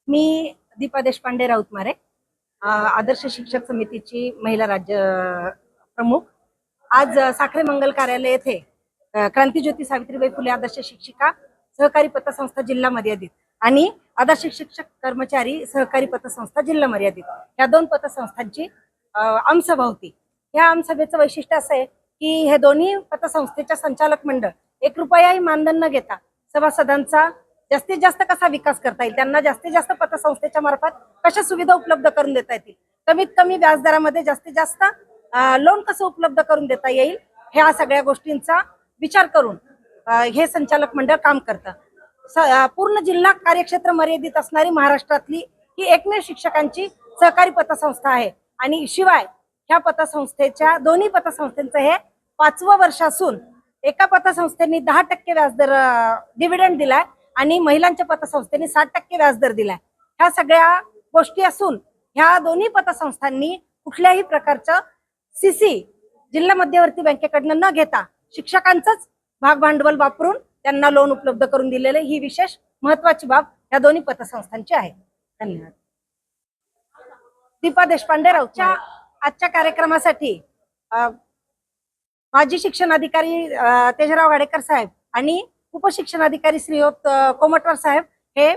मी दीपा देशपांडे राऊतमारे, आदर्श शिक्षक समितीची महिला राज्य प्रमुख। आज साखरे मंगल कार्यालय येथे क्रांतिज्योती सावित्रीबाई फुले आदर्श शिक्षिका सहकारी पतसंस्था जिल्हा मर्यादित आणि आदर्श शिक्षक कर्मचारी सहकारी पतसंस्था जिल्हा मर्यादित या दोन पतसंस्थांची आमसभा होती। या आमसभेचं वैशिष्ट्य असं आहे की हे दोन्ही पतसंस्थेच्या संचालक मंडळ 1 रुपयाही मानधन न घेता सभासदांचा जास्तीत जास्त कसा विकास करता येईल, त्यांना जास्तीत जास्त पतसंस्थेच्या मार्फत कशा सुविधा उपलब्ध करून देता येतील, कमीत कमी व्याजदरामध्ये जास्तीत जास्त लोन कसं उपलब्ध करून देता येईल, ह्या सगळ्या गोष्टींचा विचार करून हे संचालक मंडळ काम करतं। पूर्ण जिल्हा कार्यक्षेत्र मर्यादित असणारी महाराष्ट्रातली ही एकमेव शिक्षकांची सहकारी पतसंस्था आहे आणि शिवाय ह्या पतसंस्थेच्या दोन्ही पतसंस्थांचं हे 5वं वर्ष असून एका पतसंस्थेने 10% व्याजदर डिव्हिडंड दिलाय आणि महिलांच्या पतसंस्थेने 60% व्याजदर दिलाय। ह्या सगळ्या गोष्टी असून ह्या दोन्ही पतसंस्थांनी कुठल्याही प्रकारचं सीसी जिल्हा मध्यवर्ती बँकेकडनं न घेता शिक्षकांचंच भाग भांडवल वापरून त्यांना लोन उपलब्ध करून दिलेले ही विशेष महत्वाची बाब या दोन्ही पतसंस्थांची आहे। धन्यवाद। दीपा देशपांडे राऊतच्या आजच्या कार्यक्रमासाठी माजी शिक्षण अधिकारी तेजराव गाडेकर साहेब आणि उपशिक्षणाधिकारी श्रीयुत कोमटवार साहेब हे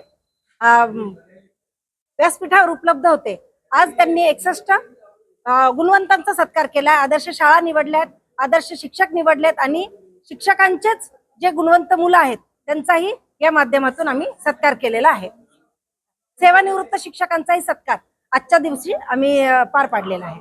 व्यासपीठावर उपलब्ध होते। आज त्यांनी 61 गुणवंतांचा सत्कार केला, आदर्श शाळा निवडल्यात, आदर्श शिक्षक निवडलेत आणि शिक्षकांचेच जे गुणवंत मुलं आहेत त्यांचाही या माध्यमातून आम्ही सत्कार केलेला आहे। सेवानिवृत्त शिक्षकांचाही सत्कार आजच्या दिवशी आम्ही पार पाडलेला आहे।